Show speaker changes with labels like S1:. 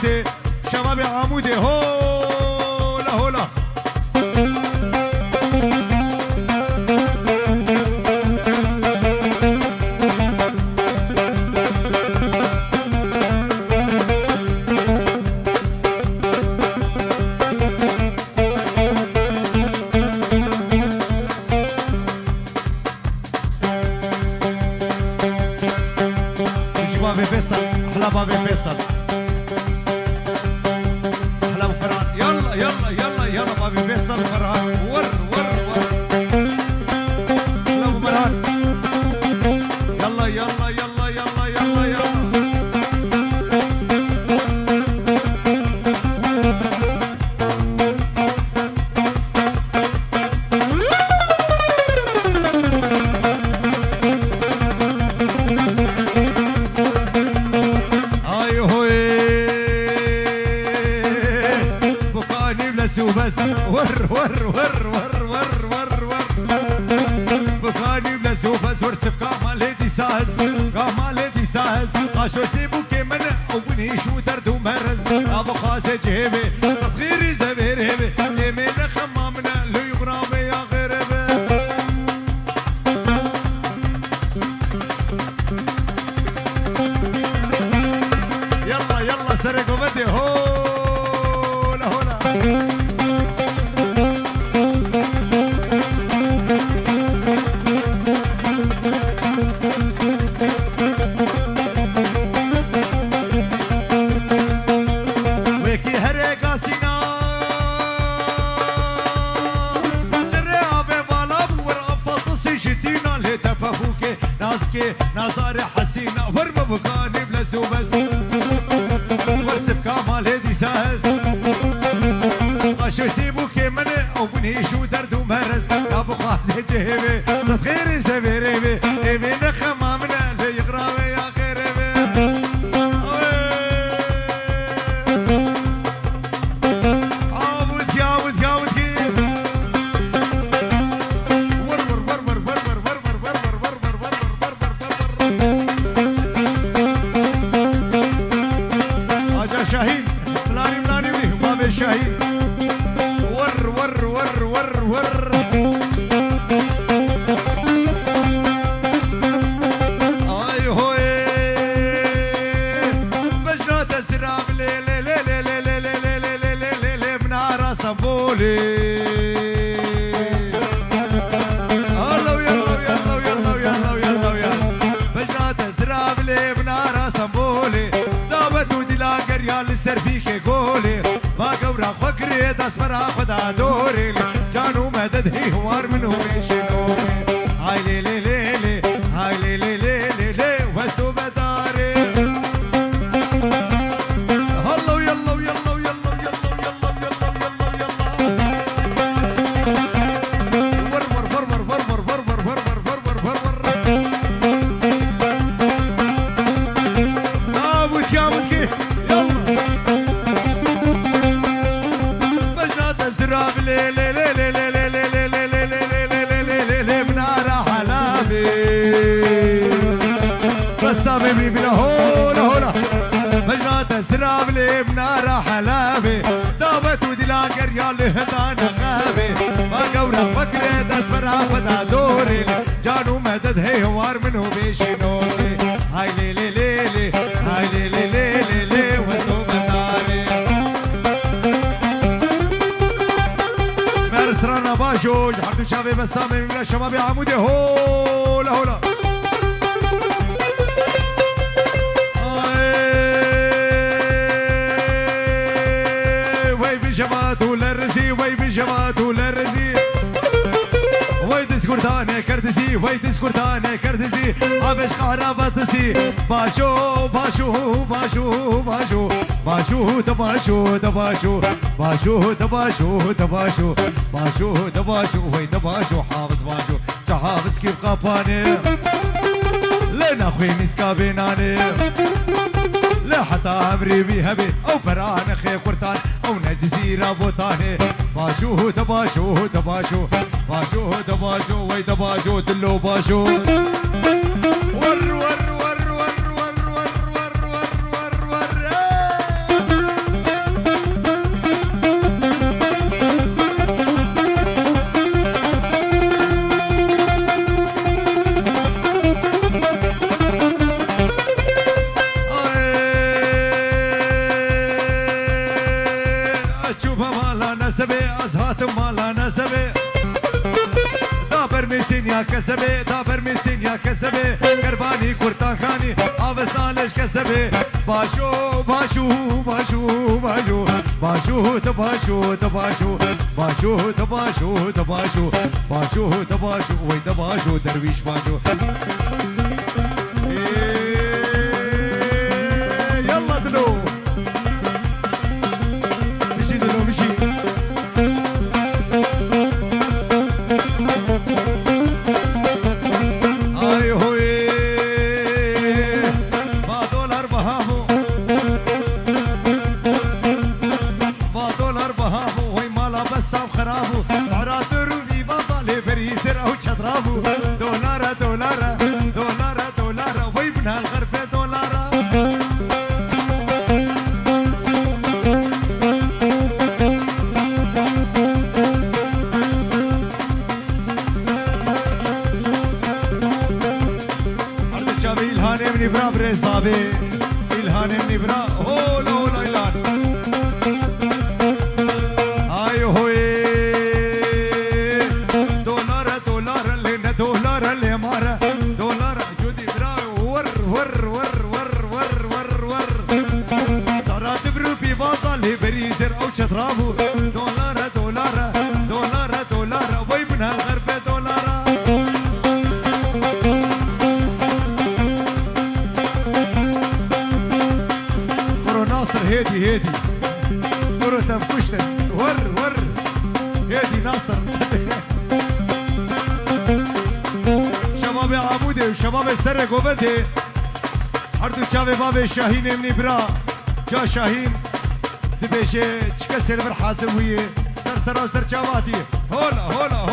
S1: عموده شباب عموده هولا هولا بابي فيصل احلى بابي فيصل احلى ابو فرحان يلا يلا يلا يلا بابي فيصل فرحان ور ور ور احلى ابو فرحان يلا يلا يلا يلا يلا يلا بس ور ور ور ور ور ور ور بخاني بلس وبس ورسف كامل هدي ساز كامل هدي ساز عاشو سيبو كمن وبني شو درد ومرز ابو خاسه جيبي صدخيري زبير هبي يمين خمامنا لو يغرامي يا غربي يلا يلا سرق وبدي هولا هولا نظاري حسينة ورمى بخاني بلس وبس ورسف كامل هدي ساس قاشو سيبو كمني وبني شو درد ومرز ابو خازي جهبي صد خيري سبيريبي ايمين خمامنا اللي يغراوي يا غيربي عاود ياود ياود شاهين فلاني فلاني بيه بابي شاهين ور ور ور ور ور اي هوي بجنات السراب لي لي لي لي لي لي لي لي لي لي لي لي بنار صبولي يلا يلا يلا يلا يلا يلا يلا بجنات السراب لي بنار صبولي ريال السرفيك قولي ما قورا فكري تصبر خدا دوري جانو مدد هي هوار منو بيشنوري هاي لي لي لي لي هاي لي لي لي لي لي وستو بداري هلا يلا يلا يلا يلا يلا يلا يلا ور ور ور ور ور ور ور ور ور ور ور ور نابوت يا مكي لي لي لي لي لي لي لي لي لي لي لي لي لي لي لي بنار حلابي بس ابي بلا هولا هولا بجنات اسراب لي بنار حلابي دابت ودلا قريال هدان غابي ما قورا فكري تسبر فدا دوري جانو مدد هي هوار منو بيشنوري هاي لي لي لي لي هاي لي لي لي لي لي وسو بداري سرانا باشو جحدو شافي بسامي من الشباب عموده هولا هولا وي بجماتو للرزي وي بجماتو للرزي وي دسكورتاني كردزي وي دسكورتاني كردزي عبش خرابتسي باشو باشو باشو باشو باشو دباشو دباشو باشو دباشو دباشو باشو دباشو وي دباشو حافظ باشو جحافظ كيف قاباني لنا خوي مسكا بيناني لا حتى عمري بيهبي او فران خي قرطان او نجزيرة بوطاني باشو دباشو دباشو باشو دباشو وي دباشو دلو باشو ور ور ور ور ور ور ور ور ور ور ازهات مالا نسبه دابر میسین یا کسبه دابر میسین یا کسبه قربانی کرتا خانی آوستانش کسبه باشو باشو باشو باشو باشو تباشو تباشو باشو تباشو تباشو باشو تباشو وی تباشو درویش باشو يلا دلو مشي دلو مشي هاي هوي ما دولار بهامو ما دولار بهامو وي مالا بس وخرابو سعرات رودي بطل بريسر او شطرابو دولار دولار دولار دولار وي من هالغرفه دولار إلهاني برا برزابي إلهاني برا هولا هولا إلهان هاي هوي دولار دولار لنا دولار لمارا دولار جودي برا ور ور ور ور ور ور ور صارت بروبي باطل بريزر أو شطرابو دولار دولار دولار دولار وي من هالغربة دولار هادي هادي كرة تنفشتك ور ور هادي ناصر شباب عمودي وشباب السرق وبدي هردو شباب باب شاهين مني برا جا شاهين دبيشي تشكسر بالحاسم ويه سر سر وسر شباتي هولا هولا